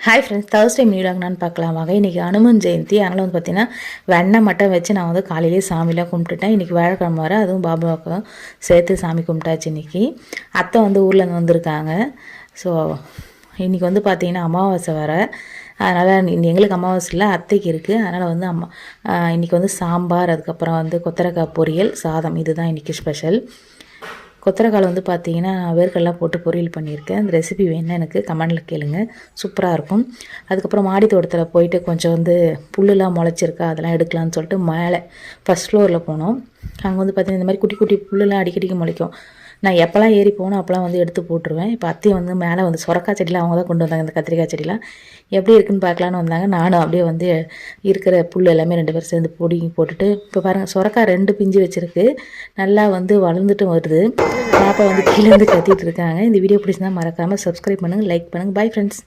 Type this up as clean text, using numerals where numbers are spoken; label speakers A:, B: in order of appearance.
A: Hi friends, Thursday மீடாங்கன்னு பார்க்கலாம் வாங்க. இன்றைக்கி அனுமன் ஜெயந்தி. அதனால் வந்து பார்த்திங்கன்னா வெண்ணெய் மட்டும் வச்சு நான் வந்து காலையிலேயே சாமிலாம் கும்பிட்டுட்டேன். இன்றைக்கி வியாழக்கிழமை வர, அதுவும் பாபாவுக்கும் சேர்த்து சாமி கும்பிட்டாச்சு. இன்றைக்கி அத்தை வந்து ஊர்லேருந்து வந்திருக்காங்க. ஸோ இன்றைக்கி வந்து பார்த்திங்கன்னா அமாவாசை வர, அதனால் எங்களுக்கு அமாவாசை இல்லை, அத்தைக்கு இருக்குது. அதனால் வந்து இன்றைக்கி வந்து சாம்பார், அதுக்கப்புறம் வந்து கொத்தரக்காய் பொரியல், சாதம், இதுதான் இன்றைக்கி ஸ்பெஷல். கொத்தரக்காய் வந்து பார்த்தீங்கன்னா வேர்க்கடலாம் போட்டு பொரியல் பண்ணியிருக்கேன். அந்த ரெசிபி வேணுன்னா எனக்கு கமெண்டில் கேளுங்க, சூப்பராக இருக்கும். அதுக்கப்புறம் மாடி தோட்டத்தில் போயிட்டு கொஞ்சம் வந்து புல்லுலாம் முளைச்சிருக்கா, அதெல்லாம் எடுக்கலான்னு சொல்லிட்டு மேலே ஃபஸ்ட் ஃப்ளோரில் போனோம். அங்கே வந்து பார்த்திங்கன்னா இந்த மாதிரி குட்டி குட்டி புல்லுலாம் அடிக்கடிக்கு முளைக்கும். நான் எப்போல்லாம் ஏறி போனோம் அப்போலாம் வந்து எடுத்து போட்டுருவேன். இப்போ அத்தையும் வந்து மேலே வந்து சுரக்காய் செடிலாம் அவங்க தான் கொண்டு வந்தாங்க. இந்த கத்திரிக்காய் செடிலாம் எப்படி இருக்குன்னு பார்க்கலான்னு வந்தாங்க. நானும் அப்படியே வந்து இருக்கிற புல் எல்லாமே 2 பேரும் சேர்ந்து பொடிங்கி போட்டுட்டு, இப்போ பாருங்கள் சுரக்காய் 2 பிஞ்சு வச்சுருக்கு, நல்லா வந்து வளர்ந்துட்டும் வருது. பாப்பா வந்து கீழேருந்து கத்திட்டு இருக்காங்க. இந்த வீடியோ பிடிச்சிருந்தா மறக்காமல் சப்ஸ்கிரைப் பண்ணுங்கள், லைக் பண்ணுங்கள். Bye friends.